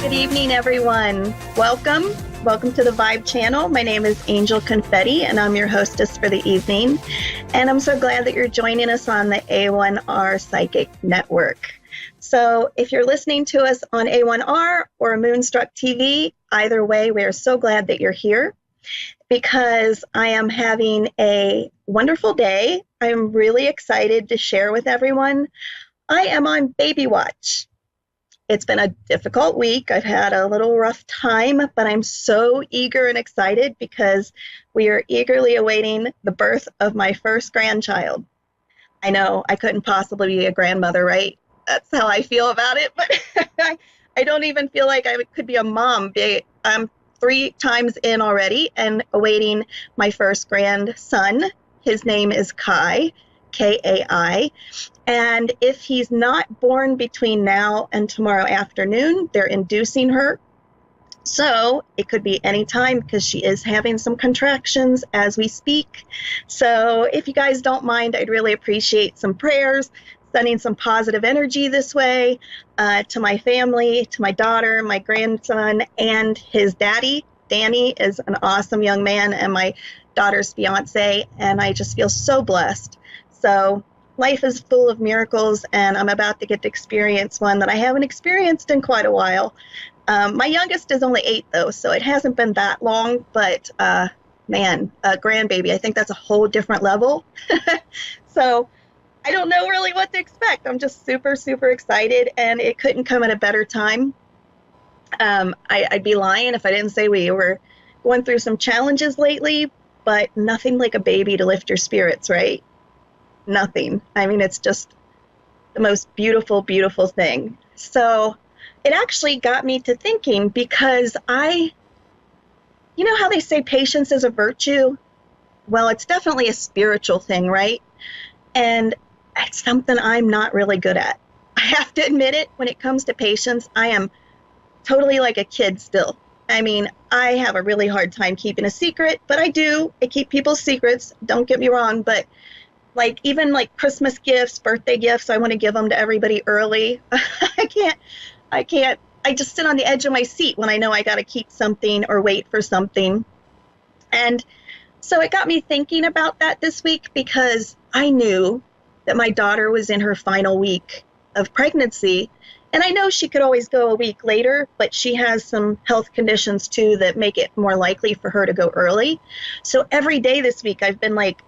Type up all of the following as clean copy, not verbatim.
Good evening, everyone. Welcome. Welcome to the Vibe channel. My name is Angel Confetti, and I'm your hostess for the evening. And I'm so glad that you're joining us on the A1R Psychic Network. So if you're listening to us on A1R or Moonstruck TV, either way, we are so glad that you're here because I am having a wonderful day. I'm really excited to share with everyone. I am on baby watch. It's been a difficult week. I've had a little rough time, but I'm so eager and excited because we are eagerly awaiting the birth of my first grandchild. I know I couldn't possibly be a grandmother, right? That's how I feel about it, but I don't even feel like I could be a mom. I'm 3 times in already and awaiting my first grandson. His name is Kai, Kai. And if he's not born between now and tomorrow afternoon, they're inducing her. So it could be any time because she is having some contractions as we speak. So if you guys don't mind, I'd really appreciate some prayers, sending some positive energy this way to my family, to my daughter, my grandson, and his daddy. Danny is an awesome young man and my daughter's fiance, and I just feel so blessed. So life is full of miracles, and I'm about to get to experience one that I haven't experienced in quite a while. My youngest is only 8, though, so it hasn't been that long, but man, a grandbaby, I think that's a whole different level. So I don't know really what to expect. I'm just super, super excited, and it couldn't come at a better time. I'd be lying if I didn't say we were going through some challenges lately, but nothing like a baby to lift your spirits, right? Nothing. I mean, it's just the most beautiful, beautiful thing. So it actually got me to thinking because you know how they say patience is a virtue? Well, it's definitely a spiritual thing, right? And it's something I'm not really good at. I have to admit it, when it comes to patience, I am totally like a kid still. I mean, I have a really hard time keeping a secret, but I keep people's secrets, don't get me wrong, but like even like Christmas gifts, birthday gifts, I want to give them to everybody early. I can't, I just sit on the edge of my seat when I know I got to keep something or wait for something. And so it got me thinking about that this week because I knew that my daughter was in her final week of pregnancy. And I know she could always go a week later, but she has some health conditions too that make it more likely for her to go early. So every day this week I've been like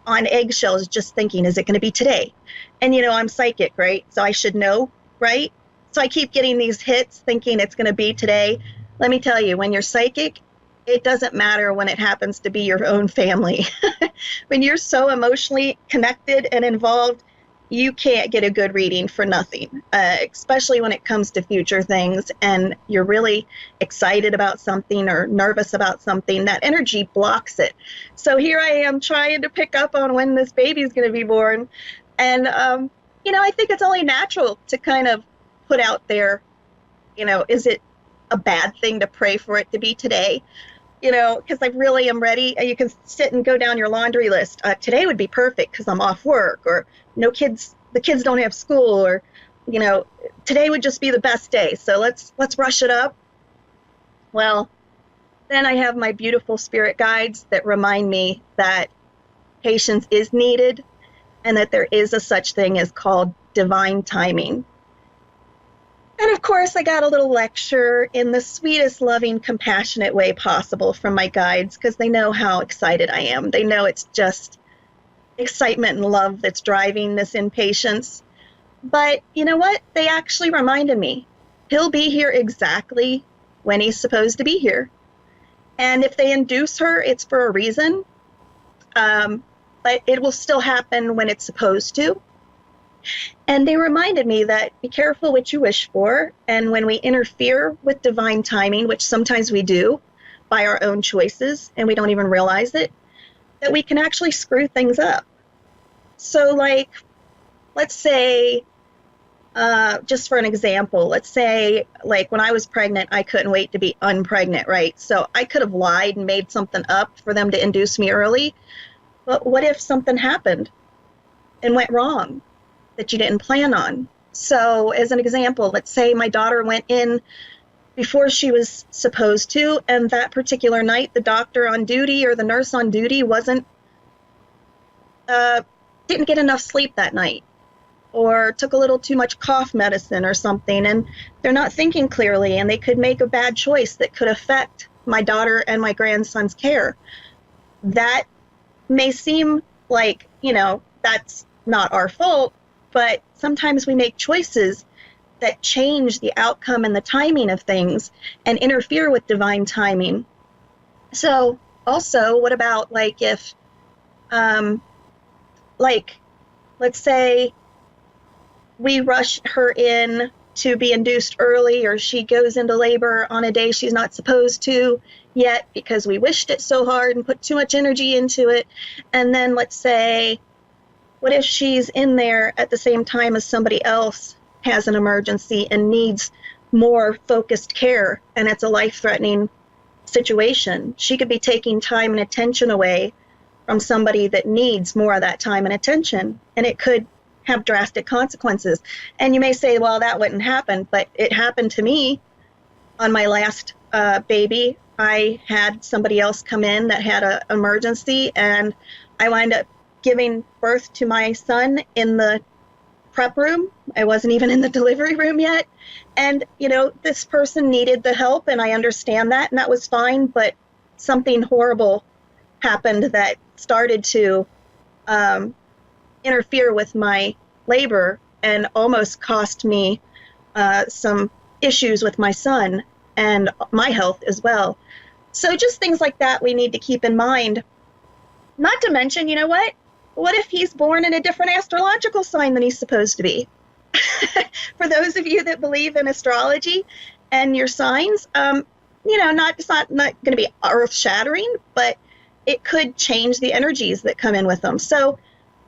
on eggshells just thinking, is it going to be today? And you know, I'm psychic, right? So I should know, right? So I keep getting these hits thinking it's going to be today. Let me tell you, when you're psychic, it doesn't matter when it happens to be your own family. When you're so emotionally connected and involved, you can't get a good reading for nothing, especially when it comes to future things and you're really excited about something or nervous about something. That energy blocks it. So here I am trying to pick up on when this baby is going to be born. And, you know, I think it's only natural to kind of put out there, you know, is it a bad thing to pray for it to be today? You know, because I really am ready. You can sit and go down your laundry list. Today would be perfect because I'm off work, or no kids, the kids don't have school, or, you know, today would just be the best day. So let's rush it up. Well, then I have my beautiful spirit guides that remind me that patience is needed and that there is a such thing as called divine timing. And of course, I got a little lecture in the sweetest, loving, compassionate way possible from my guides because they know how excited I am. They know it's just excitement and love that's driving this impatience. But you know what? They actually reminded me, he'll be here exactly when he's supposed to be here. And if they induce her, it's for a reason. But it will still happen when it's supposed to. And they reminded me that be careful what you wish for. And when we interfere with divine timing, which sometimes we do by our own choices, and we don't even realize it, that we can actually screw things up. So like, let's say, just for an example, let's say like when I was pregnant, I couldn't wait to be unpregnant, right? So I could have lied and made something up for them to induce me early. But what if something happened and went wrong that you didn't plan on? So as an example, let's say my daughter went in before she was supposed to. And that particular night, the doctor on duty or the nurse on duty didn't get enough sleep that night, or took a little too much cough medicine or something, and they're not thinking clearly, and they could make a bad choice that could affect my daughter and my grandson's care. That may seem like, that's not our fault, but sometimes we make choices that change the outcome and the timing of things and interfere with divine timing. So also, what about if, let's say we rush her in to be induced early, or she goes into labor on a day she's not supposed to yet because we wished it so hard and put too much energy into it. And then let's say, what if she's in there at the same time as somebody else has an emergency and needs more focused care, and it's a life-threatening situation? She could be taking time and attention away from somebody that needs more of that time and attention, and it could have drastic consequences. And you may say, well, that wouldn't happen, but it happened to me on my last baby. I had somebody else come in that had an emergency, and I wound up giving birth to my son in the prep room. I wasn't even in the delivery room yet. And, this person needed the help, and I understand that, and that was fine, but something horrible happened that started to interfere with my labor and almost cost me some issues with my son and my health as well. So just things like that we need to keep in mind. Not to mention, what if he's born in a different astrological sign than he's supposed to be? For those of you that believe in astrology and your signs, it's not going to be earth-shattering, but it could change the energies that come in with them. So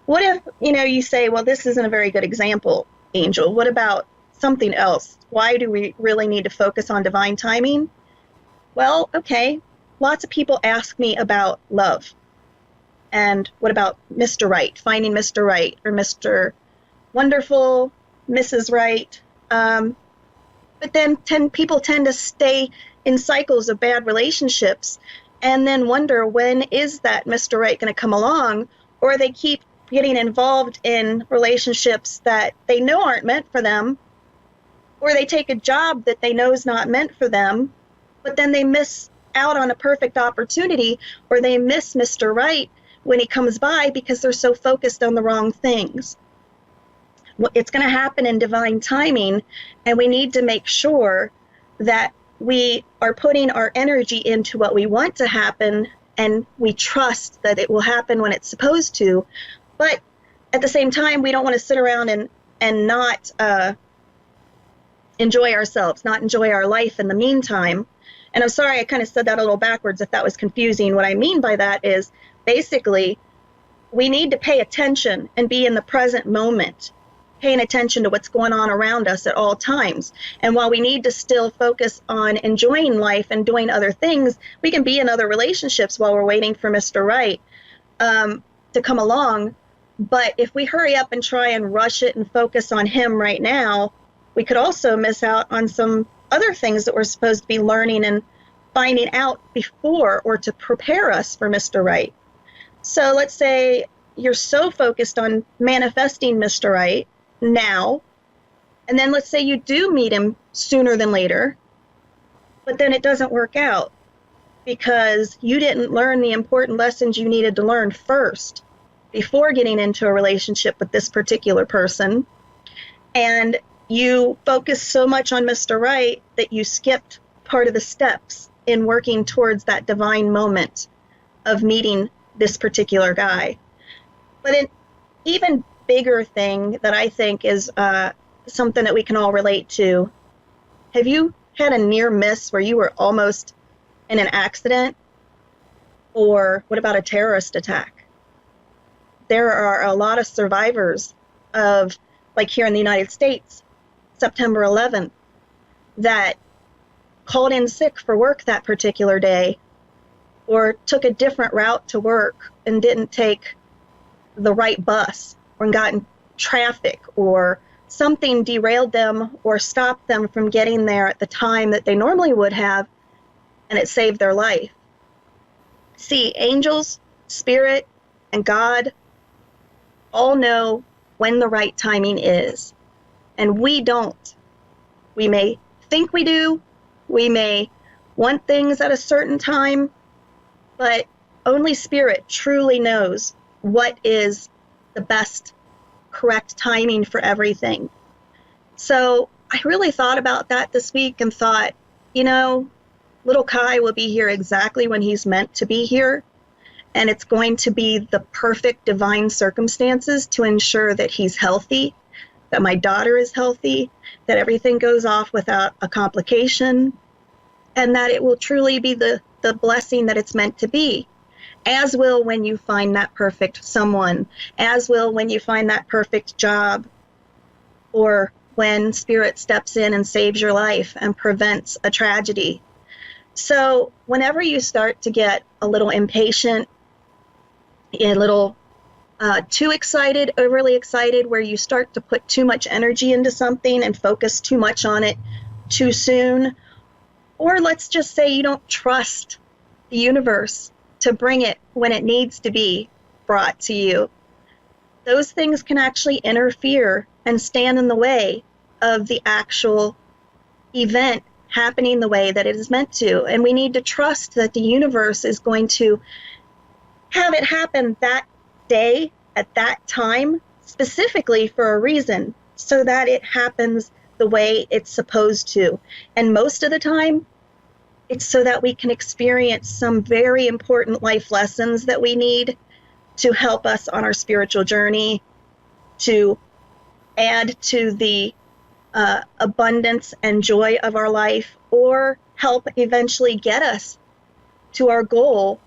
what if, you say, well, this isn't a very good example, Angel. What about something else? Why do we really need to focus on divine timing? Well, okay, lots of people ask me about love. And what about Mr. Right, finding Mr. Right, or Mr. Wonderful, Mrs. Right? But then people tend to stay in cycles of bad relationships and then wonder, when is that Mr. Right going to come along? Or they keep getting involved in relationships that they know aren't meant for them, or they take a job that they know is not meant for them, but then they miss out on a perfect opportunity, or they miss Mr. Right when he comes by because they're so focused on the wrong things. It's going to happen in divine timing, and we need to make sure that we are putting our energy into what we want to happen, and we trust that it will happen when it's supposed to. But at the same time, we don't want to sit around and not enjoy ourselves, not enjoy our life in the meantime. And I'm sorry, I kind of said that a little backwards if that was confusing. What I mean by that is basically we need to pay attention and be in the present moment, paying attention to what's going on around us at all times. And while we need to still focus on enjoying life and doing other things, we can be in other relationships while we're waiting for Mr. Right to come along. But if we hurry up and try and rush it and focus on him right now, we could also miss out on some other things that we're supposed to be learning and finding out before, or to prepare us for Mr. Right. So let's say you're so focused on manifesting Mr. Right now, and then let's say you do meet him sooner than later, but then it doesn't work out because you didn't learn the important lessons you needed to learn first before getting into a relationship with this particular person. And you focused so much on Mr. Right that you skipped part of the steps in working towards that divine moment of meeting this particular guy. But an even bigger thing that I think is something that we can all relate to. Have you had a near miss where you were almost in an accident? Or what about a terrorist attack? There are a lot of survivors of, like here in the United States, September 11th, that called in sick for work that particular day, or took a different route to work and didn't take the right bus, or got in traffic, or something derailed them or stopped them from getting there at the time that they normally would have, and it saved their life. See, angels, spirit, and God all know when the right timing is, and we don't. We may think we do, we may want things at a certain time, but only spirit truly knows what is the best, correct timing for everything. So I really thought about that this week and thought, little Kai will be here exactly when he's meant to be here. And it's going to be the perfect divine circumstances to ensure that he's healthy, that my daughter is healthy, that everything goes off without a complication, and that it will truly be the blessing that it's meant to be. As will when you find that perfect someone, as will when you find that perfect job, or when spirit steps in and saves your life and prevents a tragedy. So whenever you start to get a little impatient, a little too excited, overly excited, where you start to put too much energy into something and focus too much on it too soon, or let's just say you don't trust the universe to bring it when it needs to be brought to you, those things can actually interfere and stand in the way of the actual event happening the way that it is meant to. And we need to trust that the universe is going to have it happen that day at that time, specifically for a reason, so that it happens the way it's supposed to. And most of the time, it's so that we can experience some very important life lessons that we need to help us on our spiritual journey, to add to the abundance and joy of our life, or help eventually get us to our goal,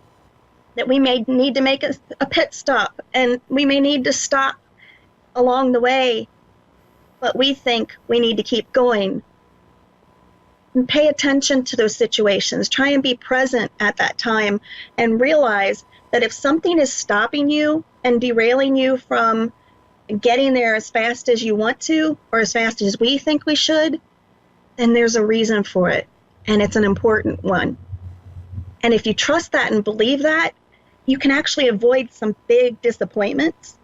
that we may need to make a pit stop, and we may need to stop along the way, but we think we need to keep going. And pay attention to those situations. Try and be present at that time and realize that if something is stopping you and derailing you from getting there as fast as you want to, or as fast as we think we should, then there's a reason for it, and it's an important one. And if you trust that and believe that, you can actually avoid some big disappointments.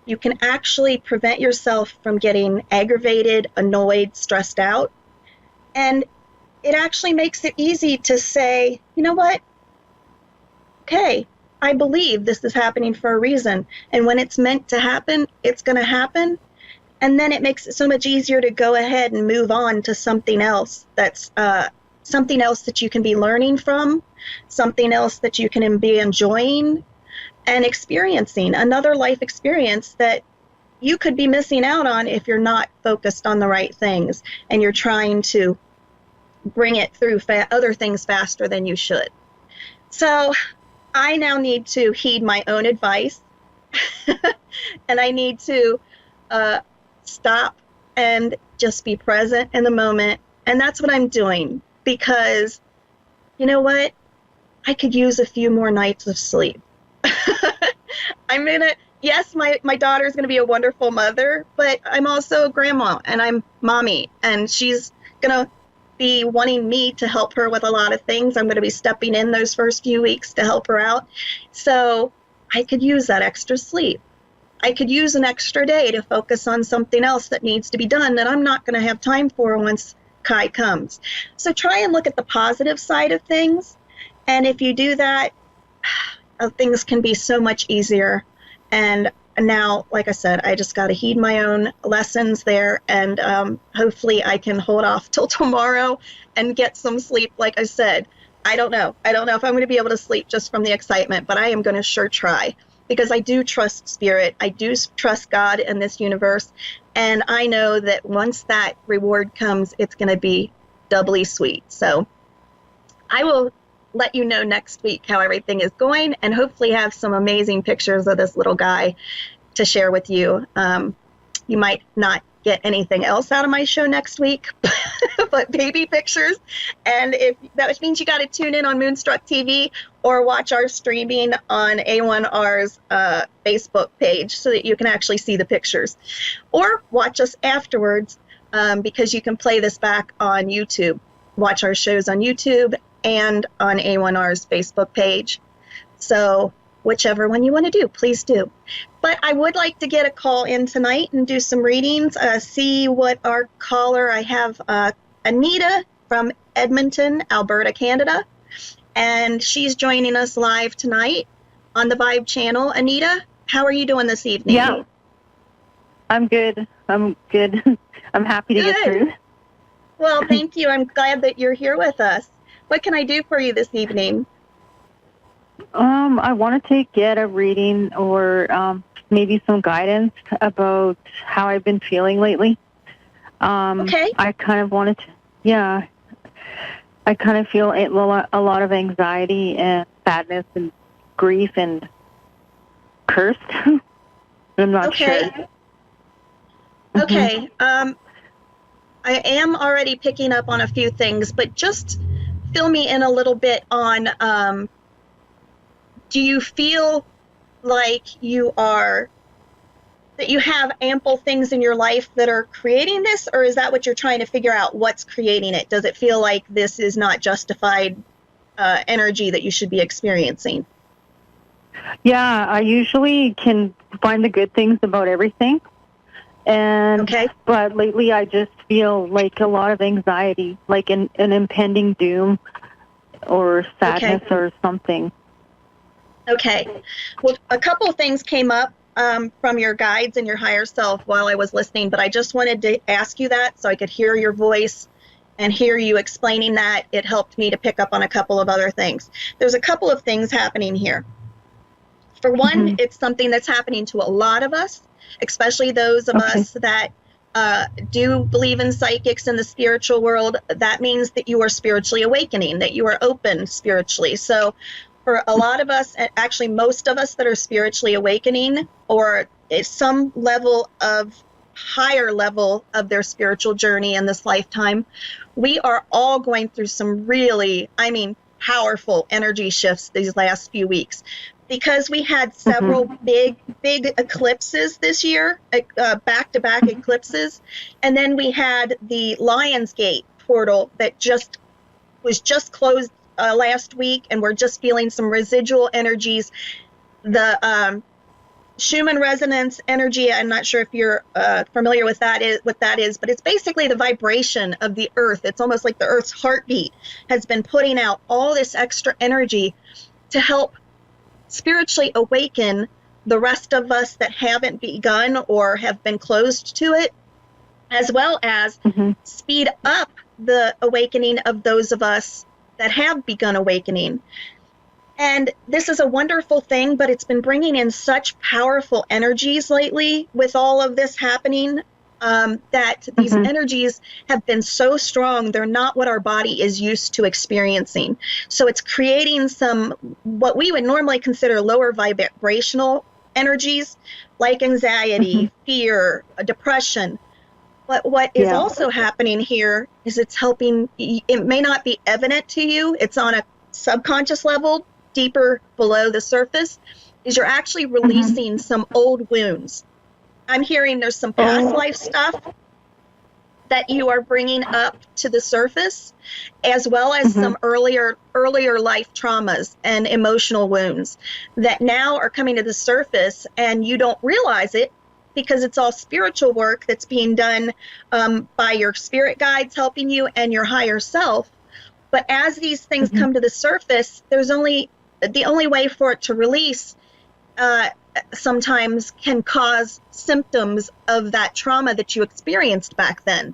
You can actually prevent yourself from getting aggravated, annoyed, stressed out. And it actually makes it easy to say, you know what? Okay, I believe this is happening for a reason. And when it's meant to happen, it's going to happen. And then it makes it so much easier to go ahead and move on to something else that's something else that you can be learning from, something else that you can be enjoying and experiencing, another life experience that you could be missing out on if you're not focused on the right things and you're trying to bring it through other things faster than you should. So I now need to heed my own advice and I need to stop and just be present in the moment. And that's what I'm doing, because you know what? I could use a few more nights of sleep. Yes, my daughter's going to be a wonderful mother, but I'm also a grandma and I'm mommy, and she's going to be wanting me to help her with a lot of things. I'm going to be stepping in those first few weeks to help her out. So I could use that extra sleep. I could use an extra day to focus on something else that needs to be done that I'm not going to have time for once Kai comes. So try and look at the positive side of things. And if you do that, things can be so much easier. And now, like I said, I just got to heed my own lessons there. And hopefully I can hold off till tomorrow and get some sleep. Like I said, I don't know if I'm going to be able to sleep just from the excitement, but I am going to sure try, because I do trust spirit. I do trust God and this universe. And I know that once that reward comes, it's going to be doubly sweet. So I will let you know next week how everything is going, and hopefully have some amazing pictures of this little guy to share with you. You might not get anything else out of my show next week but baby pictures. And if that means you got to tune in on Moonstruck TV or watch our streaming on A1R's Facebook page so that you can actually see the pictures, or watch us afterwards because you can play this back on YouTube. Watch our shows on YouTube and on A1R's Facebook page. So whichever one you want to do, please do. But I would like to get a call in tonight and do some readings, see what our caller, I have Anita from Edmonton, Alberta, Canada, and she's joining us live tonight on the Vibe channel. Anita, how are you doing this evening? Yeah, I'm good. I'm happy to get through. Well, thank you. I'm glad that you're here with us. What can I do for you this evening? I wanted to get a reading or maybe some guidance about how I've been feeling lately. Okay. I kind of wanted to, I kind of feel a lot of anxiety and sadness and grief and cursed. I'm not sure. Okay. I am already picking up on a few things, but just fill me in a little bit on, do you feel like that you have ample things in your life that are creating this, or is that what you're trying to figure out, what's creating it? Does it feel like this is not justified energy that you should be experiencing? Yeah, I usually can find the good things about everything. But lately I just feel like a lot of anxiety, like an impending doom or sadness or something. Okay. Well, a couple of things came up from your guides and your higher self while I was listening, but I just wanted to ask you that so I could hear your voice and hear you explaining that. It helped me to pick up on a couple of other things. There's a couple of things happening here. For one, it's something that's happening to a lot of us, especially those of us that do believe in psychics in the spiritual world. That means that you are spiritually awakening, that you are open spiritually. So for a lot of us, actually most of us that are spiritually awakening or some level of higher level of their spiritual journey in this lifetime, we are all going through some really, powerful energy shifts these last few weeks. Because we had several big eclipses this year, back-to-back eclipses, and then we had the Lionsgate portal that was just closed last week, and we're just feeling some residual energies. The Schumann resonance energy, I'm not sure if you're familiar with what that is, but it's basically the vibration of the earth. It's almost like the earth's heartbeat has been putting out all this extra energy to help spiritually awaken the rest of us that haven't begun or have been closed to it, as well as speed up the awakening of those of us that have begun awakening. And this is a wonderful thing, but it's been bringing in such powerful energies lately with all of this happening, that these energies have been so strong, they're not what our body is used to experiencing. So it's creating some, what we would normally consider lower vibrational energies, like anxiety, fear, depression. But what is also happening here is it's helping, it may not be evident to you, it's on a subconscious level, deeper below the surface, is you're actually releasing some old wounds. I'm hearing there's some past life stuff that you are bringing up to the surface, as well as some earlier life traumas and emotional wounds that now are coming to the surface, and you don't realize it because it's all spiritual work that's being done by your spirit guides helping you and your higher self. But as these things come to the surface, the only way for it to release sometimes can cause symptoms of that trauma that you experienced back then.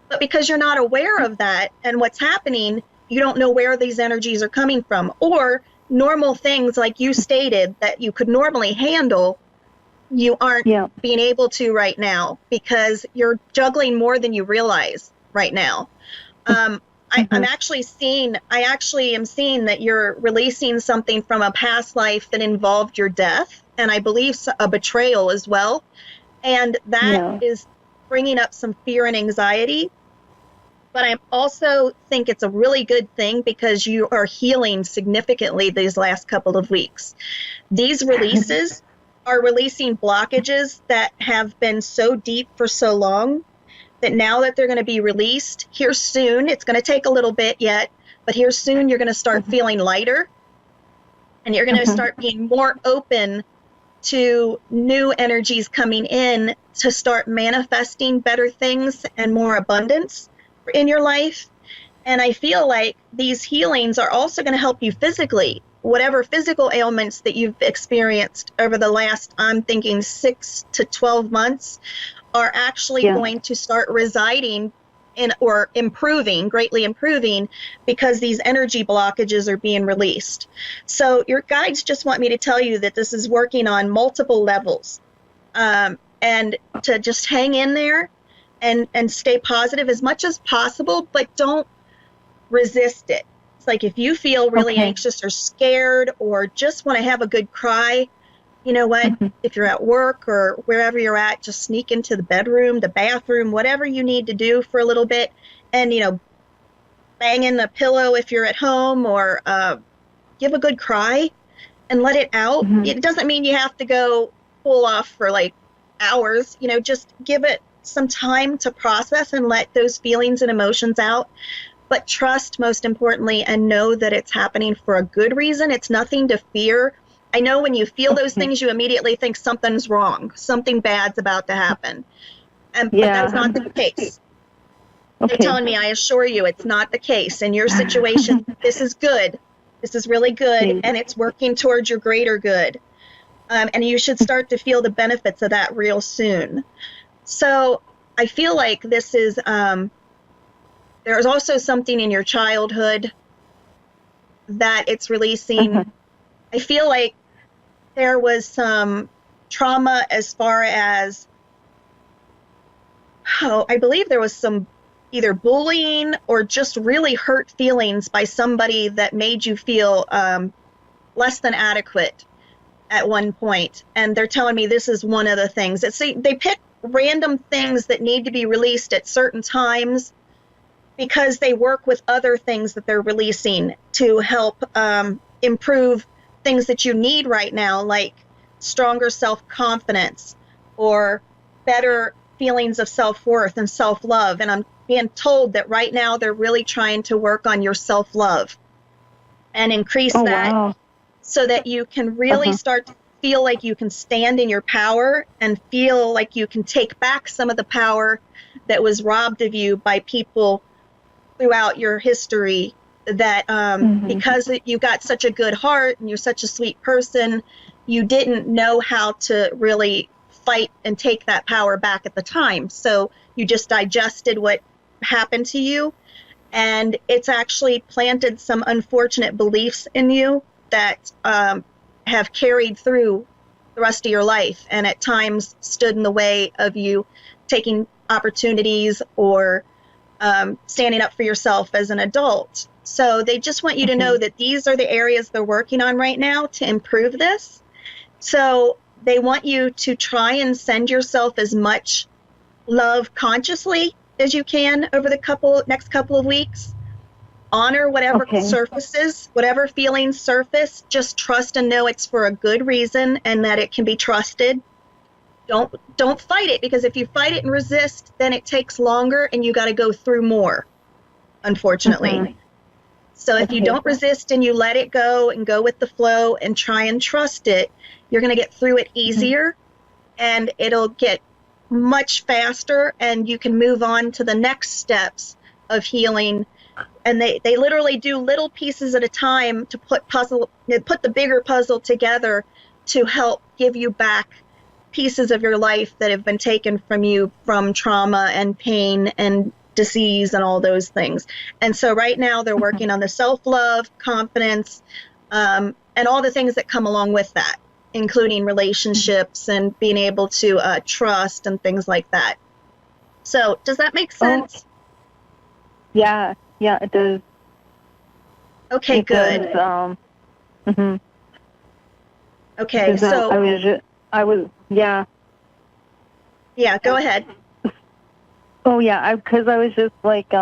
But because you're not aware of that and what's happening, you don't know where these energies are coming from. Or normal things like you stated that you could normally handle, you aren't being able to right now because you're juggling more than you realize right now. I actually am seeing that you're releasing something from a past life that involved your death, and I believe a betrayal as well. And that is bringing up some fear and anxiety. But I also think it's a really good thing because you are healing significantly these last couple of weeks. These releases are releasing blockages that have been so deep for so long that now that they're going to be released here soon, it's going to take a little bit yet, but here soon you're going to start feeling lighter, and you're going to start being more open to new energies coming in to start manifesting better things and more abundance in your life. And I feel like these healings are also going to help you physically. Whatever physical ailments that you've experienced over the last, I'm thinking 6 to 12 months, are actually going to start residing in, or improving, greatly improving, because these energy blockages are being released. So your guides just want me to tell you that this is working on multiple levels, and to just hang in there and stay positive as much as possible, but don't resist it. It's like if you feel really anxious or scared or just want to have a good cry, you know what? If you're at work or wherever you're at, just sneak into the bedroom, the bathroom, whatever you need to do for a little bit, and, you know, bang in the pillow if you're at home, or give a good cry and let it out. It doesn't mean you have to go full off for like hours, you know, just give it some time to process and let those feelings and emotions out. But trust, most importantly, and know that it's happening for a good reason. It's nothing to fear. I know when you feel those things, you immediately think something's wrong, something bad's about to happen. But that's not the case. They're telling me, I assure you, it's not the case. In your situation, this is good. This is really good, and it's working towards your greater good. And you should start to feel the benefits of that real soon. So I feel like this is, there's also something in your childhood that it's releasing. I feel like there was some trauma as far as, I believe there was some either bullying or just really hurt feelings by somebody that made you feel less than adequate at one point. And they're telling me this is one of the things. They pick random things that need to be released at certain times because they work with other things that they're releasing to help improve things that you need right now, like stronger self-confidence or better feelings of self-worth and self-love. And I'm being told that right now they're really trying to work on your self-love and increase that so that you can really start to feel like you can stand in your power and feel like you can take back some of the power that was robbed of you by people throughout your history, that because you got such a good heart and you're such a sweet person, you didn't know how to really fight and take that power back at the time. So you just digested what happened to you, and it's actually planted some unfortunate beliefs in you that have carried through the rest of your life, and at times stood in the way of you taking opportunities or standing up for yourself as an adult. So they just want you to know that these are the areas they're working on right now to improve this. So they want you to try and send yourself as much love consciously as you can over the next couple of weeks. Honor whatever surfaces, whatever feelings surface. Just trust and know it's for a good reason and that it can be trusted. Don't fight it, because if you fight it and resist, then it takes longer and you got to go through more, unfortunately. So if you don't resist and you let it go and go with the flow and try and trust it, you're going to get through it easier, and it'll get much faster, and you can move on to the next steps of healing. And they literally do little pieces at a time to put the bigger puzzle together to help give you back pieces of your life that have been taken from you from trauma and pain and disease and all those things. And so right now they're working on the self-love, confidence, and all the things that come along with that, including relationships and being able to trust and things like that. So does that make sense? Yeah, it does. Okay, good. Okay, so I was, yeah. Yeah, go ahead. Oh, yeah, because I was just, like,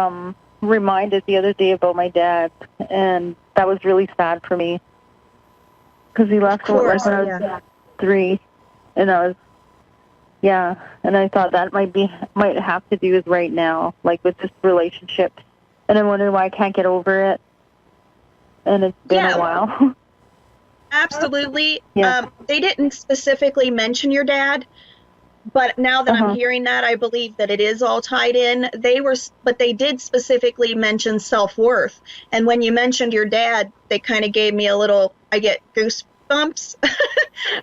reminded the other day about my dad, and that was really sad for me. Because he left when I was 3, and I was, and I thought that might have to do with right now, like with this relationship. And I'm wondering why I can't get over it. And it's been a while. Absolutely. They didn't specifically mention your dad, but now that I'm hearing that, I believe that it is all tied in. But they did specifically mention self-worth. And when you mentioned your dad, they kind of gave me I get goosebumps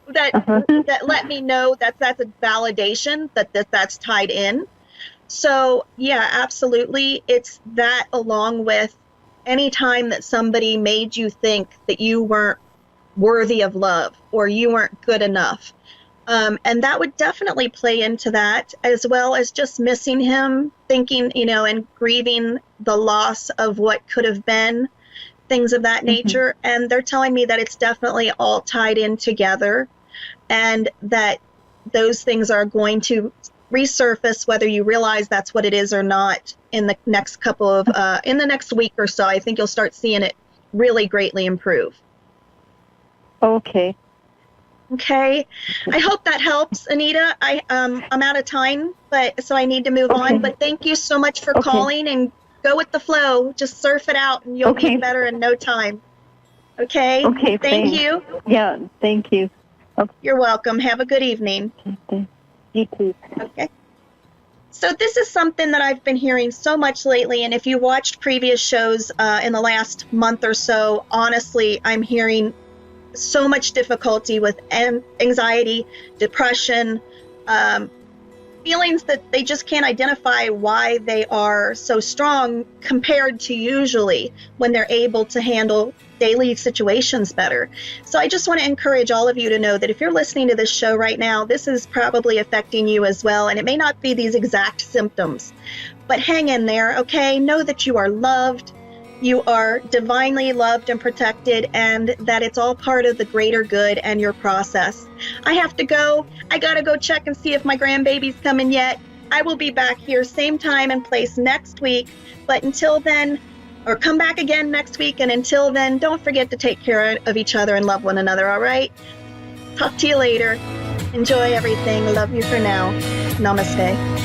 that let me know that's a validation that's tied in. So yeah, absolutely. It's that, along with any time that somebody made you think that you weren't worthy of love or you weren't good enough. And that would definitely play into that, as well as just missing him, thinking, and grieving the loss of what could have been, things of that nature. And they're telling me that it's definitely all tied in together, and that those things are going to resurface whether you realize that's what it is or not in the next in the next week or so. I think you'll start seeing it really greatly improve. Okay. I hope that helps, Anita. I'm out of time, so I need to move on. But thank you so much for calling, and go with the flow. Just surf it out, and you'll be better in no time. Okay. Thank you. Yeah. Thank you. Okay. You're welcome. Have a good evening. You too. Okay. So this is something that I've been hearing so much lately, and if you watched previous shows in the last month or so, honestly, I'm hearing so much difficulty with anxiety, depression, feelings that they just can't identify why they are so strong compared to usually when they're able to handle daily situations better. So I just want to encourage all of you to know that if you're listening to this show right now, this is probably affecting you as well. And it may not be these exact symptoms, but hang in there, okay? Know that you are loved. You are divinely loved and protected, and that it's all part of the greater good and your process. I have to go. I got to go check and see if my grandbaby's coming yet. I will be back here same time and place next week. But until then, or come back again next week. And until then, don't forget to take care of each other and love one another, all right? Talk to you later. Enjoy everything. Love you for now. Namaste.